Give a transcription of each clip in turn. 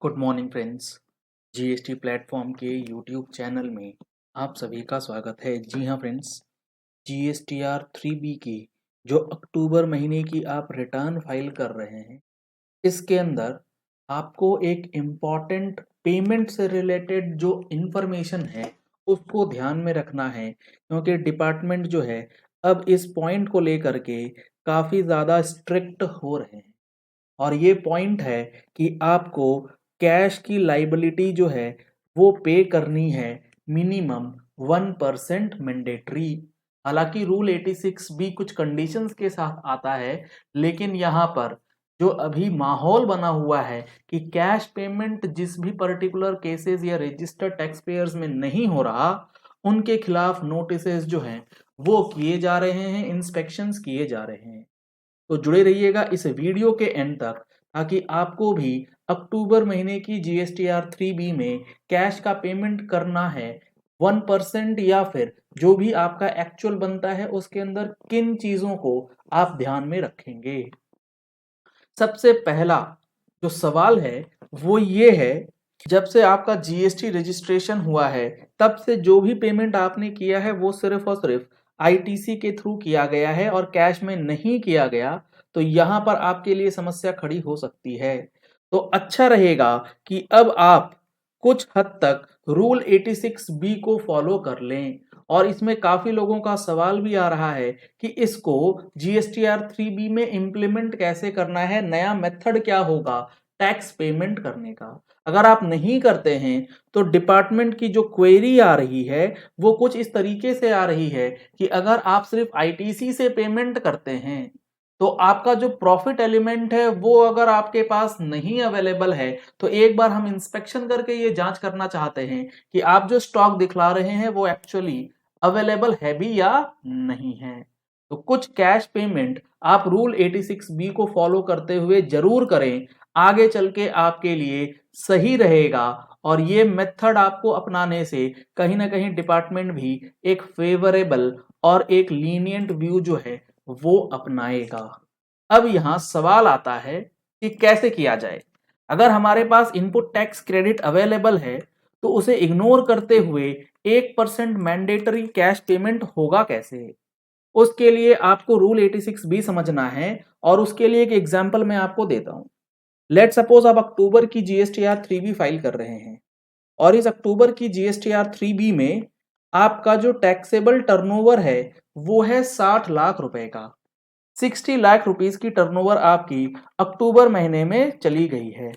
Good morning friends. GST platform के YouTube channel में आप सभी का स्वागत है। जी हाँ फ्रेंड्स, जीएसटीआर 3B की जो अक्टूबर महीने की आप रिटर्न फाइल कर रहे हैं, इसके अंदर आपको एक इम्पॉर्टेंट पेमेंट से रिलेटेड जो इंफॉर्मेशन है उसको ध्यान में रखना है, क्योंकि डिपार्टमेंट जो है अब इस पॉइंट को लेकर के काफ़ी ज़्यादा स्ट्रिक्ट हो रहे हैं। और ये पॉइंट है कि आपको कैश की लाइबिलिटी जो है वो पे करनी है मिनिमम 1% मैंडेटरी। हालांकि रूल 86 भी कुछ कंडीशंस के साथ आता है, लेकिन यहाँ पर जो अभी माहौल बना हुआ है कि कैश पेमेंट जिस भी पर्टिकुलर केसेस या रजिस्टर्ड टैक्स पेयर्स में नहीं हो रहा, उनके खिलाफ नोटिसेस जो हैं वो किए जा रहे हैं, इंस्पेक्शंस किए जा रहे हैं। तो जुड़े रहिएगा इस वीडियो के एंड तक, ताकि आपको भी अक्टूबर महीने की जीएसटीआर 3B में कैश का पेमेंट करना है 1% या फिर जो भी आपका एक्चुअल बनता है उसके अंदर किन चीजों को आप ध्यान में रखेंगे। सबसे पहला जो सवाल है वो ये है, जब से आपका जीएसटी रजिस्ट्रेशन हुआ है तब से जो भी पेमेंट आपने किया है वो सिर्फ और सिर्फ आईटीसी के थ्रू किया गया है और कैश में नहीं किया गया, तो यहां पर आपके लिए समस्या खड़ी हो सकती है। तो अच्छा रहेगा कि अब आप कुछ हद तक रूल 86B को फॉलो कर लें। और इसमें काफी लोगों का सवाल भी आ रहा है कि इसको जीएसटीआर 3B में इंप्लीमेंट कैसे करना है, नया मेथड क्या होगा टैक्स पेमेंट करने का। अगर आप नहीं करते हैं तो डिपार्टमेंट की जो क्वेरी आ रही है वो कुछ इस तरीके से आ रही है कि अगर आप सिर्फ आईटीसी से पेमेंट करते हैं तो आपका जो प्रॉफिट एलिमेंट है वो अगर आपके पास नहीं अवेलेबल है, तो एक बार हम इंस्पेक्शन करके ये जांच करना चाहते हैं कि आप जो स्टॉक दिखला रहे हैं वो एक्चुअली अवेलेबल है भी या नहीं है। तो कुछ कैश पेमेंट आप रूल 86B को फॉलो करते हुए जरूर करें, आगे चल के आपके लिए सही रहेगा। और ये मेथड आपको अपनाने से कहीं ना कहीं डिपार्टमेंट भी एक फेवरेबल और एक लीनियंट व्यू जो है वो अपनाएगा। अब यहां सवाल आता है कि कैसे किया जाए। अगर हमारे पास इनपुट टैक्स क्रेडिट अवेलेबल है तो उसे इग्नोर करते हुए 1% मैंडेटरी कैश पेमेंट होगा कैसे। उसके लिए आपको रूल 86 भी समझना है और उसके लिए एक एग्जांपल मैं आपको देता हूं। लेट सपोज आप अक्टूबर की जीएसटीआर 3B फाइल कर रहे हैं और इस अक्टूबर की जीएसटीआर 3B में आपका जो टैक्सेबल टर्नओवर है वो है 60 लाख रुपए का। 60 लाख रुपीस की टर्नओवर आपकी अक्टूबर महीने में चली गई है।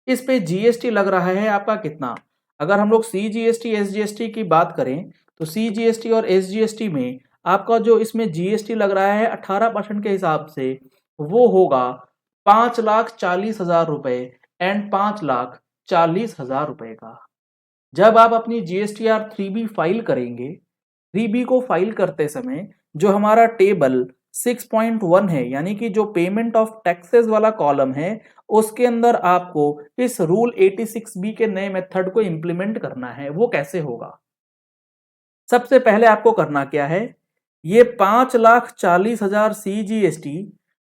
इस पे जीएसटी लग रहा है आपका कितना। अगर हम लोग सीजीएसटी एसजीएसटी की बात करें तो सीजीएसटी और एसजीएसटी में आपका जो इसमें जीएसटी लग रहा है 18% के हिसाब से वो होगा 5,40,000 रुपए एंड 5,40,000 रुपए का। जब आप अपनी जीएसटीआर 3B फाइल करेंगे, 3B को फाइल करते समय जो हमारा टेबल 6.1 है, यानी कि जो पेमेंट ऑफ टैक्सेस वाला कॉलम है, उसके अंदर आपको इस रूल 86B के नए मेथड को इंप्लीमेंट करना है। वो कैसे होगा? सबसे पहले आपको करना क्या है, ये 5,40,000 सीजीएसटी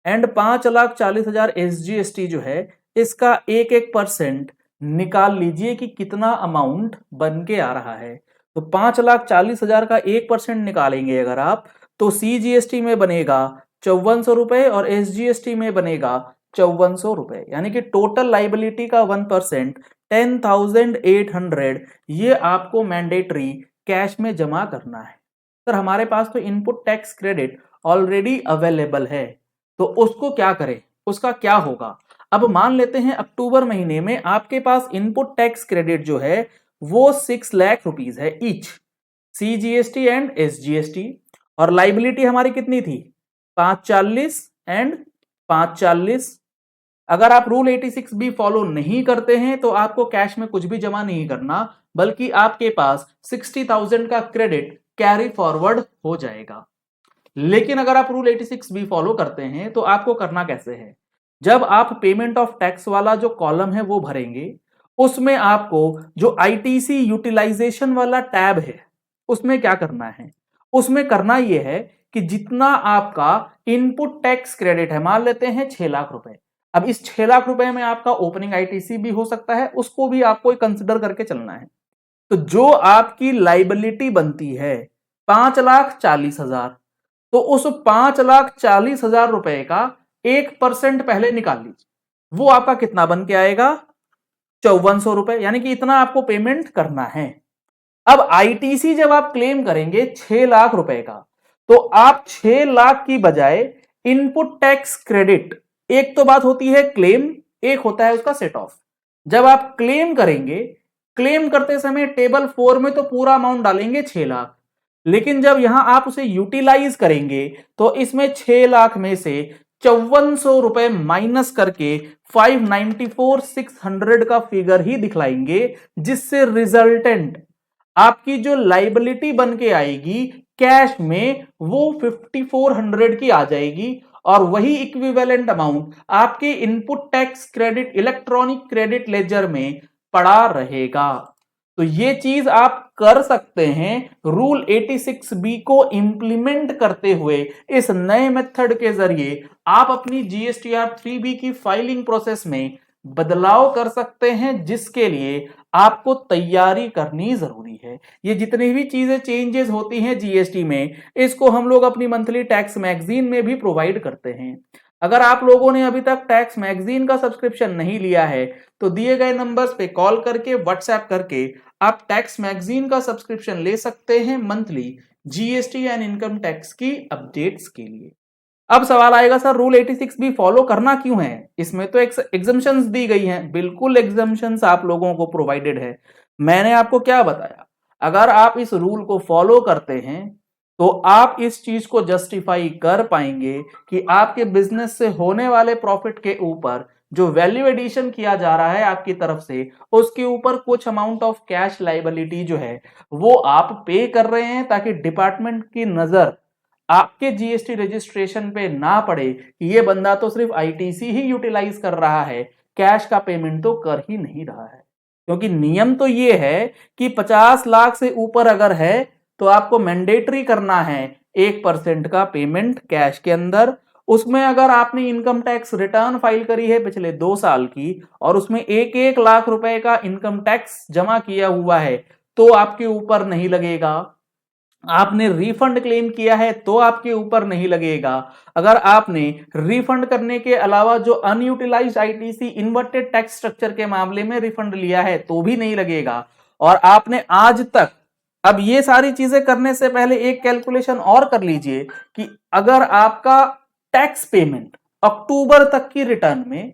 एंड 5,40,000 एसजीएसटी जो है इसका 1-1% निकाल लीजिए कि कितना अमाउंट बन के आ रहा है। तो 5,40,000 का 1% निकालेंगे अगर आप, तो सीजीएसटी में बनेगा 5,400 रुपए और एसजीएसटी में बनेगा 5,400 रुपए, यानी कि टोटल लाइबिलिटी का 1% 10,800 ये आपको मैंडेटरी कैश में जमा करना है। सर हमारे पास तो input tax credit already available है, तो उसको क्या करें, उसका क्या होगा। अब मान लेते हैं अक्टूबर महीने में आपके पास इनपुट टैक्स क्रेडिट जो है वो 6 लाख रुपीस है ईच, सीजीएसटी एंड एसजीएसटी। और लाइबिलिटी हमारी कितनी थी, 540 एंड 540। अगर आप रूल 86 भी फॉलो नहीं करते हैं तो आपको कैश में कुछ भी जमा नहीं करना, बल्कि आपके पास 60,000 का क्रेडिट कैरी फॉरवर्ड हो जाएगा। लेकिन अगर आप रूल 86 भी फॉलो करते हैं तो आपको करना कैसे है, जब आप पेमेंट ऑफ टैक्स वाला जो कॉलम है वो भरेंगे, उसमें आपको जो आईटीसी यूटिलाइजेशन वाला टैब है उसमें क्या करना है, उसमें करना यह है कि जितना आपका इनपुट टैक्स क्रेडिट है, मान लेते हैं 6 लाख रुपए, अब इस 6 लाख रुपए में आपका ओपनिंग आईटीसी भी हो सकता है, उसको भी आपको कंसिडर करके चलना है। तो जो आपकी लाइबिलिटी बनती है 5,40,000, तो उस 5,40,000 रुपए का 1% पहले निकाल लीजिए, वो आपका कितना बन के आएगा? 5400 रुपए, यानी कि इतना आपको पेमेंट करना है। अब आईटीसी जब आप क्लेम करेंगे 6 लाख रुपए का, तो आप 6 लाख की बजाय इनपुट टैक्स क्रेडिट, एक तो बात होती है क्लेम, एक होता है उसका सेट ऑफ। जब आप क्लेम करेंगे, क्लेम करते समय टेबल 4 में तो पूरा अमाउंट डालेंगे 6 लाख, लेकिन जब यहां आप उसे यूटिलाइज करेंगे तो इसमें 6 लाख में से 5400 रुपए माइनस करके 594,600 का फिगर ही दिखलाएंगे, जिससे रिजल्टेंट आपकी जो लाइबिलिटी बन के आएगी कैश में वो 5400 की आ जाएगी, और वही इक्विवेलेंट अमाउंट आपके input tax credit electronic credit ledger में पड़ा रहेगा। तो ये चीज आप कर सकते हैं रूल 86B को इंप्लीमेंट करते हुए। इस नए मेथड के जरिए आप अपनी GSTR 3B की फाइलिंग प्रोसेस में बदलाव कर सकते हैं, जिसके लिए आपको तैयारी करनी जरूरी है। ये जितनी भी चीजें चेंजेस होती हैं जीएसटी में, इसको हम लोग अपनी मंथली टैक्स मैगजीन में भी प्रोवाइड करते हैं। अगर आप लोगों ने अभी तक टैक्स मैगजीन का सब्सक्रिप्शन नहीं लिया है, तो दिए गए नंबर्स पे कॉल करके, व्हाट्सएप करके आप टैक्स मैगजीन का सब्सक्रिप्शन ले सकते हैं monthly GST and income tax की अपडेट्स के लिए। अब सवाल आएगा, सर रूल 86 भी फॉलो करना क्यों है? इसमें तो एग्जम्पशंस दी गई हैं। बिल्कुल एग्जम्पशंस आप लोगों को प्रोवाइडेड है। मैंने आपको क्या बताया, अगर आप इस रूल को फॉलो करते हैं तो आप इस चीज को जस्टिफाई कर पाएंगे कि आपके बिजनेस से होने वाले प्रॉफिट के ऊपर जो वैल्यू एडिशन किया जा रहा है आपकी तरफ से, उसके ऊपर कुछ अमाउंट ऑफ कैश लाइबिलिटी जो है वो आप पे कर रहे हैं, ताकि डिपार्टमेंट की नजर आपके जीएसटी रजिस्ट्रेशन पे ना पड़े कि ये बंदा तो सिर्फ आईटीसी ही यूटिलाइज कर रहा है, कैश का पेमेंट तो कर ही नहीं रहा है। क्योंकि नियम तो ये है कि 50 लाख से ऊपर अगर है तो आपको मैंडेटरी करना है 1% का पेमेंट कैश के अंदर। उसमें अगर आपने इनकम टैक्स रिटर्न फाइल करी है पिछले 2 साल की, और उसमें 1-1 लाख रुपए का इनकम टैक्स जमा किया हुआ है, तो आपके ऊपर नहीं लगेगा। आपने रिफंड क्लेम किया है तो आपके ऊपर नहीं लगेगा। अगर आपने रिफंड करने के अलावा जो unutilised ITC inverted tax structure के मामले में रिफंड लिया है तो भी नहीं लगेगा। और आपने आज तक, अब ये सारी चीजें करने से पहले एक कैलकुलेशन और कर लीजिए कि अगर आपका टैक्स पेमेंट अक्टूबर तक की रिटर्न में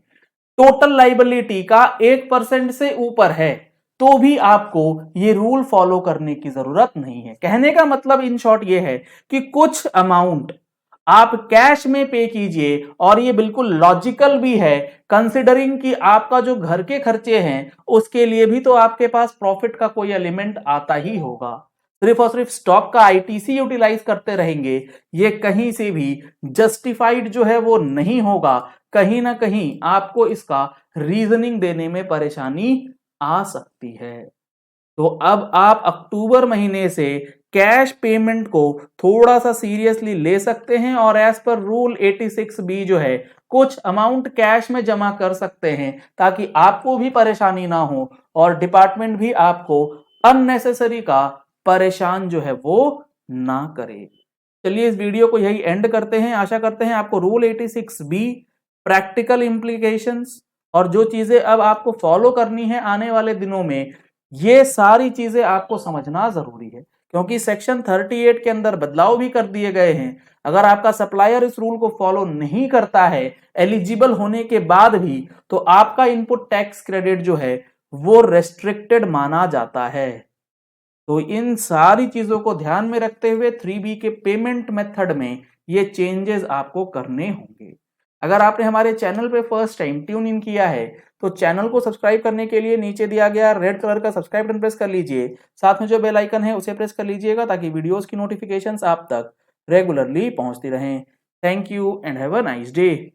टोटल लाइबिलिटी का 1% से ऊपर है, तो भी आपको ये रूल फॉलो करने की जरूरत नहीं है। कहने का मतलब इन शॉर्ट ये है कि कुछ अमाउंट आप कैश में पे कीजिए, और ये बिल्कुल लॉजिकल भी है, कंसिडरिंग कि आपका जो घर के खर्चे हैं उसके लिए भी तो आपके पास प्रॉफिट का कोई एलिमेंट आता ही होगा। सिर्फ और सिर्फ स्टॉक का आईटीसी यूटिलाइज करते रहेंगे, ये कहीं से भी जस्टिफाइड जो है वो नहीं होगा। कहीं ना कहीं आपको इसका रीजनिंग देने में परेशानी आ सकती है। तो अब आप अक्टूबर महीने से कैश पेमेंट को थोड़ा सा सीरियसली ले सकते हैं, और एज पर रूल 86B जो है कुछ अमाउंट कैश में जमा कर सकते हैं, ताकि आपको भी परेशानी ना हो और डिपार्टमेंट भी आपको अननेसेसरी का परेशान जो है वो ना करे। चलिए इस वीडियो को यही एंड करते हैं। आशा करते हैं आपको रूल 86B, प्रैक्टिकल इंप्लीकेशंस, और जो चीजें अब आपको फॉलो करनी है आने वाले दिनों में, ये सारी चीजें आपको समझना जरूरी है। क्योंकि सेक्शन 38 के अंदर बदलाव भी कर दिए गए हैं। अगर आपका सप्लायर इस रूल को फॉलो नहीं करता है एलिजिबल होने के बाद भी, तो आपका इनपुट टैक्स क्रेडिट जो है वो रेस्ट्रिक्टेड माना जाता है। तो इन सारी चीजों को ध्यान में रखते हुए 3B के पेमेंट मेथड में ये चेंजेस आपको करने होंगे। अगर आपने हमारे चैनल पे फर्स्ट टाइम ट्यून इन किया है, तो चैनल को सब्सक्राइब करने के लिए नीचे दिया गया रेड कलर का सब्सक्राइब बटन प्रेस कर लीजिए। साथ में जो बेल आइकन है उसे प्रेस कर लीजिएगा, ताकि वीडियोस की नोटिफिकेशंस आप तक रेगुलरली पहुंचती रहें। Thank you and have a nice day.